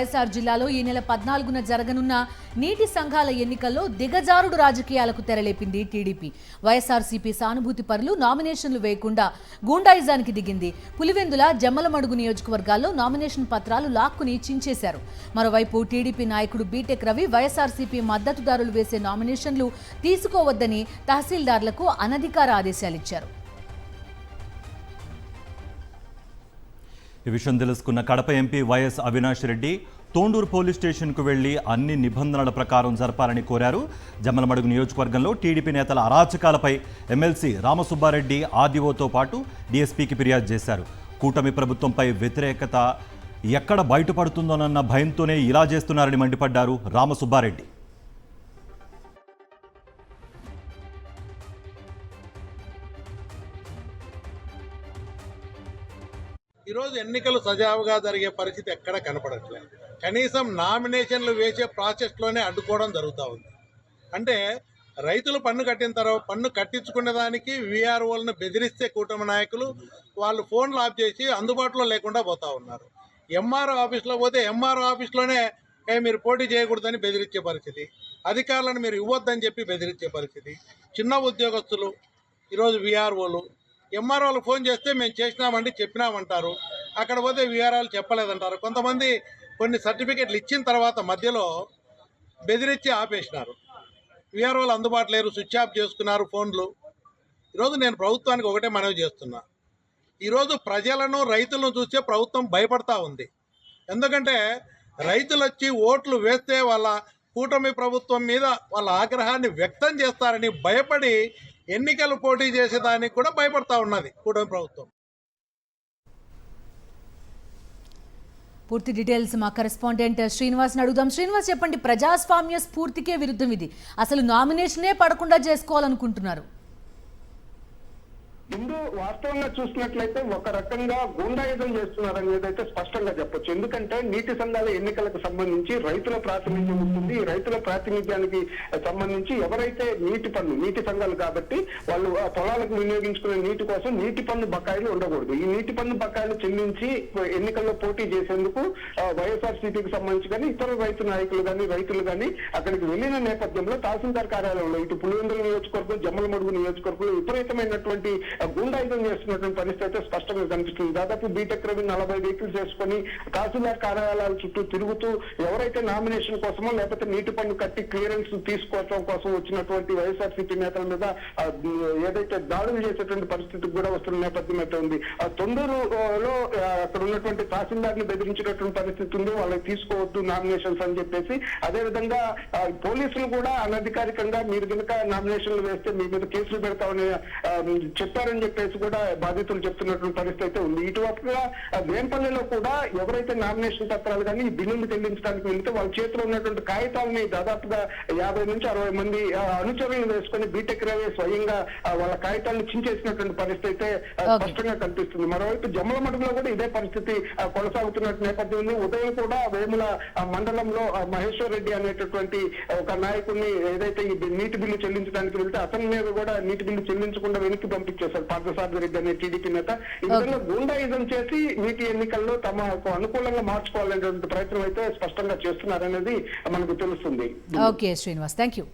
వైఎస్ఆర్ జిల్లాలో ఈ నెల 14న జరగనున్న నీటి సంఘాల ఎన్నికల్లో దిగజారుడు రాజకీయాలకు తెరలేపింది టీడీపీ. వైఎస్ఆర్సీపీ సానుభూతి పరులు నామినేషన్లు వేయకుండా గూండాయిజానికి దిగింది. పులివెందుల, జమ్మలమడుగు నియోజకవర్గాల్లో నామినేషన్ పత్రాలు లాక్కుని చించేశారు. మరోవైపు టీడీపీ నాయకుడు బీటెక్ రవి వైఎస్ఆర్సీపీ మద్దతుదారులు వేసే నామినేషన్లు తీసుకోవద్దని తహసీల్దార్లకు అనధికార ఆదేశాలిచ్చారు. ఈ విషయం తెలుసుకున్న Kadapa MP YS Avinash Reddy Thondur police స్టేషన్కు వెళ్లి అన్ని నిబంధనల ప్రకారం జరపాలని కోరారు. జమ్మలమడుగు నియోజకవర్గంలో టీడీపీ నేతల అరాచకాలపై ఎమ్మెల్సీ రామసుబ్బారెడ్డి ఆర్డీఓతో పాటు డీఎస్పీకి ఫిర్యాదు చేశారు. కూటమి ప్రభుత్వంపై వ్యతిరేకత ఎక్కడ బయటపడుతుందోనన్న భయంతోనే ఇలా చేస్తున్నారని మండిపడ్డారు రామసుబ్బారెడ్డి. ఈరోజు ఎన్నికలు సజావుగా జరిగే పరిస్థితి ఎక్కడ కనపడట్లేదు. కనీసం నామినేషన్లు వేసే ప్రాసెస్లోనే అడ్డుకోవడం జరుగుతూ ఉంది. అంటే రైతులు పన్ను కట్టిన తర్వాత పన్ను కట్టించుకునే దానికి వీఆర్ఓలను బెదిరిస్తే కూటమి నాయకులు వాళ్ళు ఫోన్లు ఆఫ్ చేసి అందుబాటులో లేకుండా పోతూ ఉన్నారు. ఎంఆర్ఓ ఆఫీస్లో పోతే ఎంఆర్ఓ ఆఫీస్లోనే మీరు పోటీ చేయకూడదని బెదిరించే పరిస్థితి, అధికారులను మీరు ఇవ్వద్దని చెప్పి బెదిరించే పరిస్థితి. చిన్న ఉద్యోగస్తులు ఈరోజు వీఆర్ఓలు ఎంఆర్ఓలు ఫోన్ చేస్తే మేము చేసినామండి చెప్పినామంటారు. అక్కడ పోతే వీఆర్ఓలు చెప్పలేదంటారు. కొంతమంది కొన్ని సర్టిఫికెట్లు ఇచ్చిన తర్వాత మధ్యలో బెదిరించి ఆపేసినారు. వీఆర్ఓలు అందుబాటులో లేరు, స్విచ్ ఆఫ్ చేసుకున్నారు ఫోన్లు. ఈరోజు నేను ప్రభుత్వానికి ఒకటే మనవి చేస్తున్నా, ఈరోజు ప్రజలను రైతులను చూస్తే ప్రభుత్వం భయపడతా ఉంది. ఎందుకంటే రైతులు వచ్చి ఓట్లు వేస్తే వాళ్ళ కూటమి ప్రభుత్వం మీద వాళ్ళ ఆగ్రహాన్ని వ్యక్తం చేస్తారని భయపడి ఎన్నికలు పోటీ చేసేదానికి కూడా భయపడతా ఉన్నది కూటమి ప్రభుత్వం. పూర్తి డీటెయిల్స్ మా కరెస్పాండెంట్ శ్రీనివాస్ని అడుగుదాం. శ్రీనివాస్, చెప్పండి, ప్రజాస్వామ్య స్ఫూర్తికే విరుద్ధం ఇది. అసలు నామినేషనే పడకుండా చేసుకోవాలనుకుంటున్నారు. ముందు వాస్తవంగా చూసినట్లయితే ఒక రకంగా గూండాయుధం చేస్తున్నారనేది అయితే స్పష్టంగా చెప్పొచ్చు. ఎందుకంటే నీటి సంఘాల ఎన్నికలకు సంబంధించి రైతుల ప్రాతినిధ్యం ఉంటుంది. ఈ రైతుల ప్రాతినిధ్యానికి సంబంధించి ఎవరైతే నీటి సంఘాలు కాబట్టి వాళ్ళు ఆ పొలాలకు వినియోగించుకునే నీటి కోసం నీటి పన్ను బకాయిలు ఉండకూడదు. ఈ నీటి పన్ను బకాయిలు చెల్లించి ఎన్నికల్లో పోటీ చేసేందుకు వైఎస్ఆర్సీపీకి సంబంధించి కానీ ఇతర రైతులు కానీ అక్కడికి వెళ్లిన నేపథ్యంలో తహసీల్దార్ కార్యాలయంలో ఇటు పులివెందుల నియోజకవర్గం, జమ్మలమడుగు నియోజకవర్గంలో విపరీతమైనటువంటి గూండాయుధం చేస్తున్నటువంటి పరిస్థితి అయితే స్పష్టంగా కనిపిస్తుంది. దాదాపు బీటెక్ రవి 40 వెహికల్స్ వేసుకొని తహసీల్దార్ కార్యాలయాల చుట్టూ తిరుగుతూ ఎవరైతే నామినేషన్ కోసమో లేకపోతే నీటి పన్ను కట్టి క్లియరెన్స్ తీసుకోవడం కోసం వచ్చినటువంటి వైఎస్ఆర్సీపీ నేతల మీద ఏదైతే దాడులు చేసేటువంటి పరిస్థితికి కూడా వస్తున్న నేపథ్యం అయితే ఉంది. తొందరలో అక్కడ ఉన్నటువంటి తహసీల్దార్ ని బెదిరించినటువంటి పరిస్థితి ఉంది. వాళ్ళకి తీసుకోవద్దు నామినేషన్స్ అని చెప్పేసి, అదేవిధంగా పోలీసులు కూడా అనధికారికంగా మీరు కనుక నామినేషన్లు వేస్తే మీ మీద కేసులు పెడతామని చెప్పారని చెప్పేసి కూడా బాధితులు చెప్తున్నటువంటి పరిస్థితి అయితే ఉంది. ఇటువైపుగా వేంపల్లిలో కూడా ఎవరైతే నామినేషన్ పత్రాలు కానీ ఈ బిల్లులు చెల్లించడానికి వెళ్తే వాళ్ళ చేతిలో ఉన్నటువంటి కాగితాలని దాదాపుగా 50 నుంచి 60 మంది అనుచరులను వేసుకొని బీటెక్ రవి స్వయంగా వాళ్ళ కాగితాలను చించేసినటువంటి పరిస్థితి అయితే స్పష్టంగా కనిపిస్తుంది. మరోవైపు జమ్మలమడుగులో కూడా ఇదే పరిస్థితి కొనసాగుతున్నట్టు నేపథ్యంలో ఉదయం కూడా వేముల మండలంలో మహేశ్వర్ రెడ్డి అనేటటువంటి ఒక నాయకుడిని ఏదైతే ఈ నీటి బిల్లు చెల్లించడానికి వెళ్తే అతని మీద కూడా నీటి బిల్లు చెల్లించకుండా వెనక్కి పంపించేశారు పార్థసారథి రెడ్డి అనే టీడీపీ నేత. ఈ విధంగా గూండాయుధం చేసి నీటి ఎన్నికల్లో తమకు అనుకూలంగా మార్చుకోవాలనేటువంటి ప్రయత్నం అయితే స్పష్టంగా చేస్తున్నారనేది మనకు తెలుస్తుంది. Okay Srinivas, thank you.